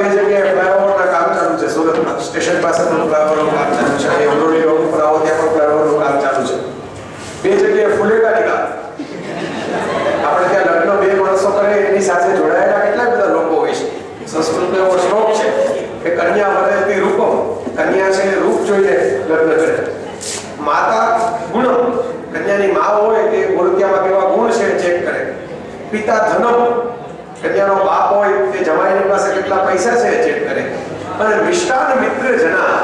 બે જગ્યાએ ફ્લાયઓવરના કામ ચાલુ છે. સુરતમાં સ્ટેશન પાસે પણ ફ્લાયઓવરનું કામ ચાલુ છે. અમરોલી રોડ ઉપર આવો ત્યાં પણ ફ્લાયઓવરનું કામ ચાલુ છે. બે જગ્યાએ ફુલેકાની કામ. આપણે ત્યાં લગ્ન બે માણસો કરે એની સાથે જોડાયેલા કેટલા બધા લોકો હોય છે. સંસ્કૃતનો એવો શ્લોક છે કે કન્યા વરયતિ રૂપમ, કન્યા છે રૂપ જોઈને લગ્ન કરે. માતા ગુણમ, કન્યાની મા હોય કે મૂર્તિયામાં કેવા ગુણ છે ચેક કરે. પિતા ધનમ, કન્યાનો બાપ હોય કે જમાઈની પાસે કેટલા પૈસા છે ચેક કરે. અને મિષ્ટાન મિત્ર જના,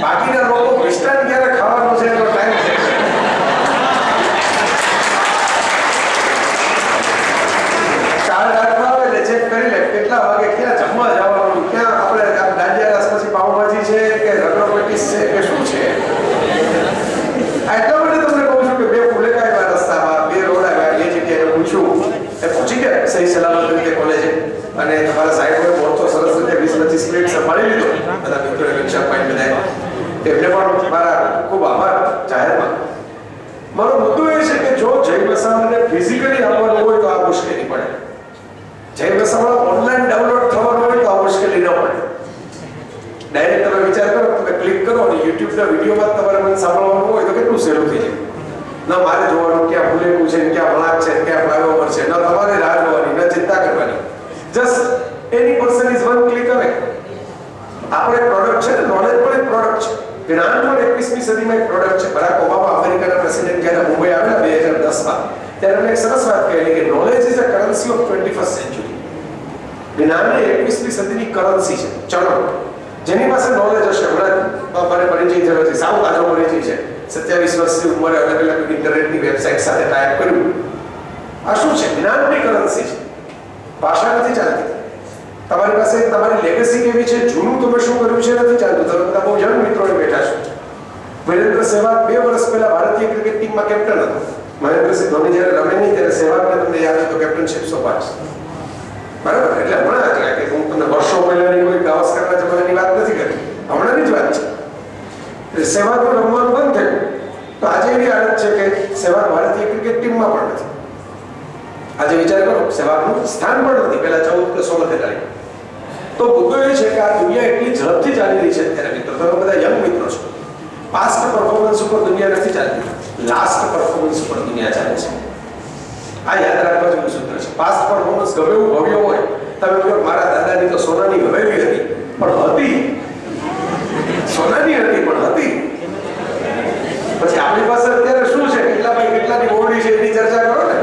બાકીના લોકો મિષ્ટાન ક્યારે ખાવાનું છે એનો ટાઈમ છે. કાર્ડ રાખવા આવે એટલે ચેક કરી લે કેટલા વાગે ક્યાં જમવા જવાનું, ક્યાં આપણે દાંડિયા રસ પછી પાવભાજી છે કે રગડો પેટીસ છે કે શું છે. એટલા માટે તમને કહું છું કે બે ફુલેકા આવ્યા રસ્તામાં, બે રોડ આવ્યા, એ જગ્યાએ પૂછ્યું એ પહોંચી ગયા સહી સલામત રીતે કોલેજે. અને તમારા સાહેબોએ મોરચો સરસ રીતે 20-25 મિનિટ સંભાળી લીધો. બધા મિત્રોએ વિક્ષાપ પાઈ બધાએ એમને પણ મારા ખૂબ આભાર જાહેરમાં. મારો મુદ્દો એ છે કે જો જય વસાવાને ફિઝિકલી આવવાનું હોય તો આ મુશ્કેલી પડે. જય વસાવા ઓનલાઈન ડાઉનલોડ થવાનું હોય તો આ મુશ્કેલી ન પડે. ડાયરેક્ટ તમે વિચાર કરો, તમે ક્લિક કરો અને યુટ્યુબના વિડીયોમાં તમારે મને સાંભળવાનું હોય તો કેટલું સહેલું થઈ જાય. ના મારે જોવાનું ક્યાં ફુલેકું છે, ક્યાં વળાંક છે, ક્યાં ફ્લાયઓવર છે, ન તમારે રાહ જોવાની, ન ચિંતા કરવાની. Just any person is one click અવે. આપણે પ્રોડક્ટ છે ને, નોલેજ પણ એક પ્રોડક્ટ છે, જ્ઞાન પણ 21મી સદીમાં એક પ્રોડક્ટ છે. બરાક ઓબામા અમેરિકાના પ્રેસિડેન્ટ જ્યારે મુંબઈ આવેલા 2010માં, ત્યારે એમણે એક સરસ વાત કહેલી કે knowledge is a currency of 21st century. જ્ઞાન એ 21મી સદીની કરન્સી છે, ચલણ. જેની પાસે નોલેજ હશે, હમણાં મને પરિચય થયો છે, સાવ તાજો પરિચય છે, 27 વર્ષની ઉંમરે અલગ અલગ ઇન્ટરનેટની વેબસાઇટ સાથે ટાઈપ કર્યું. આ શું છે? જ્ઞાનની કરન્સી છે, ભાષા નથી ચાલતી. તમારી પાસે તમારી લેગસી કેવી છે, જૂનું તમે શું કર્યું છે નથી ચાલતું. તમે બધા બહુ યંગ મિત્રો બેઠા છો. વિરેન્દ્ર સહેવાગ 2 વર્ષ પહેલા ભારતીય ક્રિકેટ ટીમમાં કેપ્ટન હતો. મહેન્દ્રસિંહ ધોની જ્યારે રમે નહીં ત્યારે સહેવાગને તમને યાદ હોય તો કેપ્ટનશિપ સોંપાશે. બરાબર? એટલે હમણાં જ કે હું તમને વર્ષો પહેલાની કોઈ ગાવસ્કરના જમાનાની વાત નથી કરી, હમણાંની જ વાત છે. સહેવાગનું રમવાનું બંધ થયું તો આજે એવી હાલત છે કે સહેવાગ ભારતીય ક્રિકેટ ટીમમાં પણ નથી. આજે વિચાર કરો, સહેવાગનું સ્થાન પણ નથી પહેલા 14 કે 16 ખેલાડી. તો મુદ્દો એ છે કે આ દુનિયા એટલી ઝડપથી ચાલી રહી છે અત્યારે મિત્રો. તમે બધા યંગ મિત્રો છો. પાસ્ટ પરફોર્મન્સ ઉપર દુનિયા નથી ચાલતી, લાસ્ટ પરફોર્મન્સ ઉપર દુનિયા ચાલે છે. આ યાદ રાખવા જેવું સૂત્ર છે. પાસ્ટ પરફોર્મન્સ ગમે એવું ભવ્ય હોય, તમે કહો મારા દાદાની તો સોનાની હવેલી હતી, પણ હતી સોનાની હતી પણ હતી. પછી આપણી પાસે અત્યારે શું છે, કેટલા ભાઈ કેટલાની ઓરડી છે એની ચર્ચા કરો ને.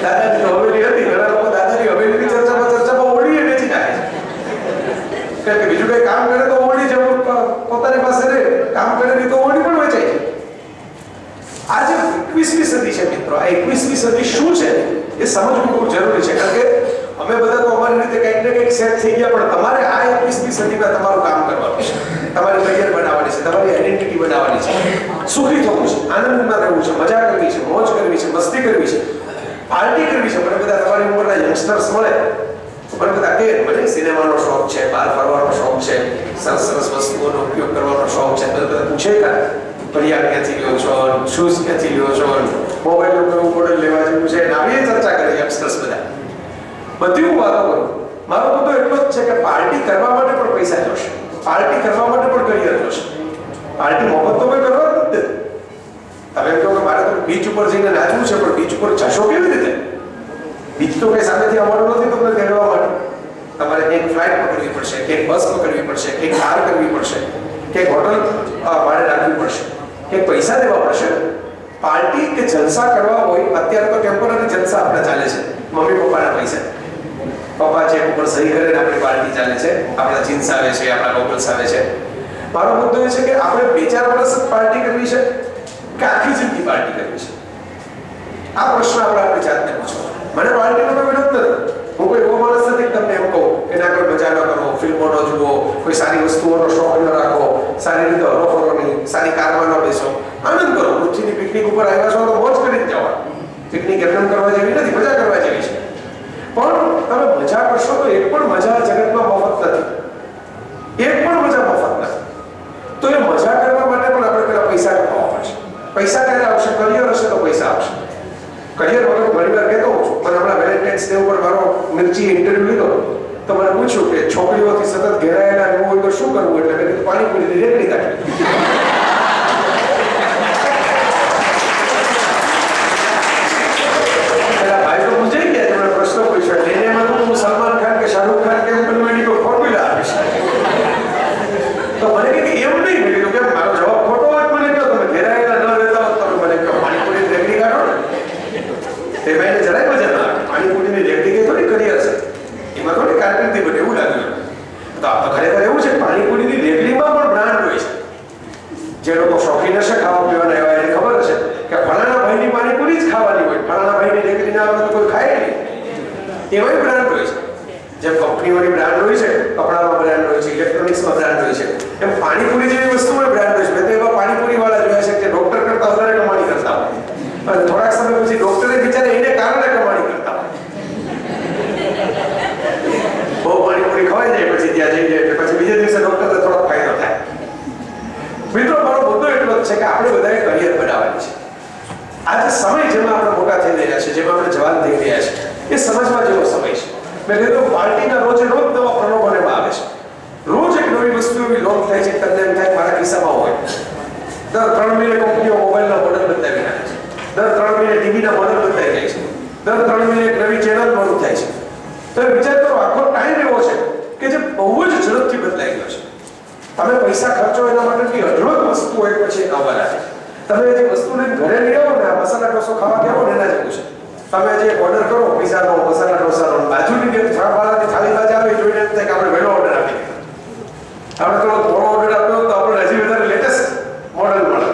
દાદાની તો હવેલી હતી, ઘણા લોકો દાદાની હવેલીની ચર્ચામાં ઓરડી વેચી નાખે છે. કારણ કે બીજું કઈ કામ કરે તો ઓરડી જેવું પોતાની પાસે રહે, કામ કરે નહીં તો ઓરડી પણ વેચાય છે. આજે 21મી સદી છે મિત્રો. આ 21મી સદી શું છે એ સમજવું બહુ જરૂરી છે. કારણ કે અમે બધા તો અમારી રીતે કંઈક ને કંઈક સેટ થઈ ગયા, પણ તમારે આ 21મી સદીમાં તમારું કામ કરવાનું છે. તમારી કરિયર બનાવવાની છે, તમારી આઈડેન્ટિટી બનાવવાની છે, સુખી થવું છે, આનંદમાં રહેવું છે, મજા કરવી છે, મોજ કરવી છે, મસ્તી કરવી છે, પાર્ટી કરવી છે. મને બધા તમારી ઉંમરના યંગસ્ટર્સ મળે મને બધા કે મને સિનેમાનો શોખ છે, બહાર ફરવાનો શોખ છે, સરસ સરસ વસ્તુઓનો ઉપયોગ કરવાનો શોખ છે. બધા પૂછે કે પરિયાર ક્યાંથી લ્યો છો, શૂઝ ક્યાંથી લ્યો છો, મોબાઈલનું કયું મોડેલ લેવા જેવું છે, આવી ચર્ચા કરે યંગસ્ટર્સ બધા. બધી હું વાતો કરું. મારો મુદ્દો એટલો જ છે કે પાર્ટી કરવા માટે પણ પૈસા જોશે, પાર્ટી કરવા માટે પણ કરિયર જોશે. પાર્ટી મોહબ્બત તો કોઈ કરવા જ નથી. તમે કહો કે મારે તો બીચ ઉપર જઈને નાચવું છે, પણ બીચ ઉપર જશો કેવી રીતે? બીચ તો કઈ સામેથી આવવાનું નથી તમને તેડવા માટે. તમારે એક ફ્લાઇટ પકડવી પડશે, એક બસ પકડવી પડશે, એક કાર કરવી પડશે, કે હોટલ ભાડે રાખવી પડશે, કે પૈસા દેવા પડશે. પાર્ટી કે જલસા કરવા હોય, અત્યારે તો ટેમ્પરરી જલસા આપણે ચાલે છે, મમ્મી પપ્પાના પૈસા. પપ્પા ચેક ઉપર સહી કરે ને આપણી પાર્ટી ચાલે છે, આપણા જીન્સ આવે છે, આપણા ગોગલ્સ આવે છે. મારો મુદ્દો એ છે કે આપણે 2-4 વર્ષ જ પાર્ટી કરવી છે કે આખી જિંદગી પાર્ટી કરવી છે? આ પ્રશ્ન આપણે આપણી જાતને પૂછો. મને પાર્ટીનો કોઈ વિરોધ નથી. હું કોઈ એવો માણસ નથી તમને એમ કહું કે ના કોઈ મજા ન કરો, ફિલ્મો ન જુઓ, કોઈ સારી વસ્તુઓનો શોખ ન રાખો, સારી રીતે હરોફરો નહીં, સારી કારમાં ન બેસો, આનંદ કરો. પૃથ્વીની પિકનિક ઉપર આવ્યા છો તો મોજ કરી જ જવા. પિકનિક એમ કરવા જેવી નથી, મજા કરવા જેવી છે. પણ તમે મજા કરશો તો એક પણ મજા જગતમાં મફત નથી. એક પણ મજા મફત નથી. તો એ મજા કરવા માટે પણ આપણે પેલા પૈસા કમાવા પડશે. પૈસા ક્યારે આવશે? કરિયર હશે તો પૈસા આવશે. કરિયર વગર ઘણી વાર કહેતો હોઉં છું. મને હમણાં વેલેન્ટાઇન્સ ડે ઉપર મારો મિર્ચી ઇન્ટરવ્યુ લીધો તો મને પૂછ્યું કે છોકરીઓથી સતત ઘેરાયેલા રહેવું હોય તો શું કરવું, એટલે મેં કીધું પાણીપુરીની રેકડી કાઢી. પેલા ભાઈ તો મૂંઝાઈ ગયા, તેમણે પ્રશ્ન પૂછ્યો. એને એમાં હું સલમાન ખાન કે શાહરુખ ખાન કે બનવું એની કોઈ ફોર્મ્યુલા આપીશ. તો મને કે એમ નહીં. મેં કીધું કે મારો જવાબ ખોટો હોય મને કહો, તમે ઘેરાયેલા ન રહેતા હો તમે મને કહો પાણીપુરીની રેકડી કાઢો ને. તે ભાઈને જરાય મજા ના આવે. પાણીપુરીની રેકડી કે થોડી કરી હશે, એમાં થોડી કારકિર્દી બને એવું લાગ્યું. તો આ તો ખરેખર એવું છે, પાણીપુરીની રેકડીમાં પણ બ્રાન્ડ હોય છે. જે લોકો શોખીન હશે ખાવા પીવાના એવા એને ખબર હશે કે ફલાણા ભાઈની પાણીપુરી જ ખાવાની હોય, ફલાણા ભાઈની રેકડી ના આવે તો કોઈ ખાય નહીં. એવાય બ્રાન્ડ હોય છે. જેમ કંપનીઓની બ્રાન્ડ હોય છે, કપડામાં બ્રાન્ડ હોય છે, ઇલેક્ટ્રોનિક્સમાં બ્રાન્ડ હોય છે, એમ પાણીપુરી જેવી વસ્તુમાં બ્રાન્ડ હોય છે. મેં તો એવા પાણીપુરી વાળા જોયા છે કે ડોક્ટર કરતા વધારે કમાણી કરતા હોય, અને થોડાક સમય પછી ડોક્ટરે બિચારે એને કારણે કમાણી કરતા હોય. બહુ પાણીપુરી ખવાઈ જાય પછી ત્યાં જઈ જાય પછી બીજે દિવસે ડોક્ટરને થોડો ફાયદો થાય. મિત્રો, મારો મુદ્દો એટલો જ છે કે આપણે બધાએ કરિયર બનાવવાની છે. આજે સમય જેમાં આપણે મોટા થઈ રહ્યા છે, જેમાં આપણે જવાન થઈ રહ્યા છે, એ સમજવા જેવો સમય છે. મેં કીધું પાર્ટીના રોજ નવા પ્રલોભનમાં આવે છે. રોજ એક નવી વસ્તુ એવી લોન્ચ થાય છે, તમને એમ થાય મારા ખિસ્સામાં હોય. દર 3 મહિને કંપનીઓ મોબાઈલના મોડલ બદલાવી નાખે છે. દર 3 મહિને ટીવીના મોડલ બદલાઈ જાય છે. દર 3 મહિને એક નવી ચેનલ લોન્ચ થાય છે. તો વિચાર કરો, આખો ટાઈમ એવો છે કે જે બહુ જ ઝડપથી બદલાઈ ગયો છે. તમે પૈસા ખર્ચો એના માટેની અઢળક વસ્તુઓ એક પછી એક આવવા લાગે. તમે જે વસ્તુ લઈને ઘરે લઈ આવો ને, આ મસાલા ઢોસો ખાવા ગયા હો ને એના જેવું છે. તમે જે ઓર્ડર કરો પીઝાનો, મસાલા ઢોસાનો, બાજુની જે વાળાની થાળી બાજુ આવે જોઈને એમ થાય કે આપણે વહેલો ઓર્ડર આપી દીધો. આપણે થોડો મોડો ઓર્ડર આપ્યો તો આપણે હજી વધારે લેટેસ્ટ મોડલ મળે.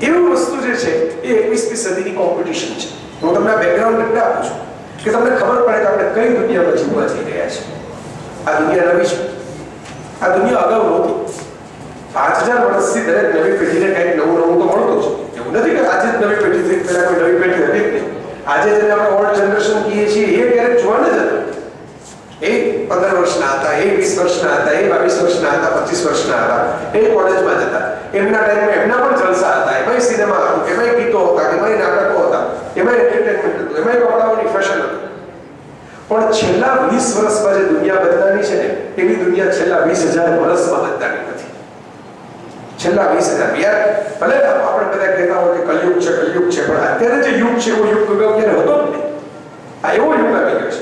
એવી વસ્તુ જે છે એ 21મી સદીની કોમ્પિટિશન છે. હું તમને આ બેકગ્રાઉન્ડ એટલે આપું છું કે તમને ખબર પડે કે આપણે કઈ દુનિયામાં જીવવા જઈ રહ્યા છીએ. આ દુનિયા નવી છે. આ દુનિયા અગાઉ નહોતી. 5000 વર્ષથી દરેક નવી પેઢીને કંઈક નવું નવું તો મળતું છે. એવું નથી કે આજે જ નવી પેઢી થઈ, પહેલા કોઈ નવી પેઢી હતી જ નહીં. આજે જેને આપણે ઓલ્ડ જનરેશન કહીએ છીએ એ ક્યારેક જોવાને જ હતા. એ 15 વર્ષના હતા, એ 20 વર્ષના હતા, એ 22 વર્ષના હતા, 25 વર્ષના હતા, એ કોલેજમાં જતા. એમના ટાઈમમાં એમના પણ જલસા હતા, એમાંય સિનેમા હતું, એમાંય ગીતો હતા, એમાંય નાટકો હતા, એમાંય એન્ટરટેનમેન્ટ હતું, એમાંય કપડાઓની ફેશન હતી. પણ છેલ્લા 20 વર્ષમાં જે દુનિયા બદલાની છે ને, એવી દુનિયા છેલ્લા 20,000 વર્ષમાં બદલાની નથી. છેલ્લા 20,000 યાર, ભલે આપણે બધા કહેતા હોય કે કલયુગ છે, કલયુગ છે, પણ અત્યારે જે યુગ છે એવો યુગ ક્યારે હતો જ નહીં. આ એવો યુગ આવી ગયો છે.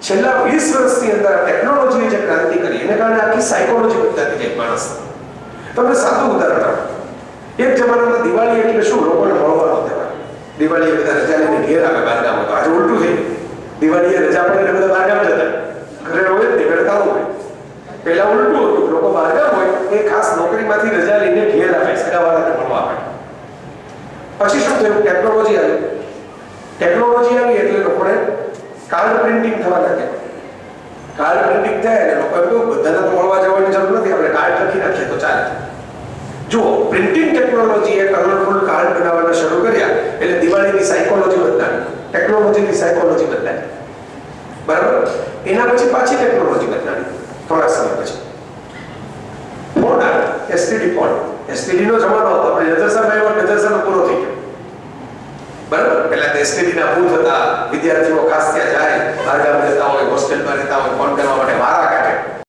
છેલ્લા 20 વર્ષની અંદર ટેકનોલોજીએ જે ક્રાંતિ કરી એને કારણે આખી સાયકોલોજી બદલાતી જાય માણસ. તમને સાદું ઉદાહરણ આપું. એક જમાનામાં દિવાળી એટલે શું, લોકોને મળવાનો તહેવાર. દિવાળીએ બધા રજા લઈને ઘેર આવે બહારગામ. તો આજે ઉલટું થઈ ગયું. દિવાળીએ રજા પડે એટલે બધા બહારગામ જતા, ઘરે હોય ને ઘરતા હોય. પહેલા ઉલટું હતું, લોકો બહારગામ હોય એ ખાસ નોકરીમાંથી રજા લઈને ઘેર આવે, સગાવાળાને મળવા આવે. પછી શું થયું, ટેકનોલોજી આવી. ટેકનોલોજી આવી એટલે લોકોને કાર્ડ પ્રિન્ટિંગ થવા લાગ્યા. કાર્ડ પ્રિન્ટિંગ થાય એટલે લોકો બધાને તો મળવા જવાની જરૂર નથી, આપણે કાર્ડ લખી નાખીએ તો ચાલે. જો પ્રિન્ટિંગ ટેકનોલોજીએ કલરફુલ કાર્ડ બનાવવાના શરૂ કર્યા એટલે દિવાળીની સાયકોલોજી બદલાવી, ટેકનોલોજીની સાયકોલોજી બદલાવી. બરાબર? એના પછી પાછી ટેકનોલોજી બદલાવી થોડા સમય પછી. ફોન આવે, એસટીડી ફોન. એસટીડી નો જમાનો હતો, આપણે નજર સામે આવ્યો, નજર સામે પૂરો થઈ ગયો. બરાબર? પહેલા એસટીડી ના બૂથ હતા, વિદ્યાર્થીઓ ખાસ ત્યાં જાય, બહારગામ રહેતા હોય, હોસ્ટેલમાં રહેતા હોય, ફોન કરવા માટે વારા કાઢે.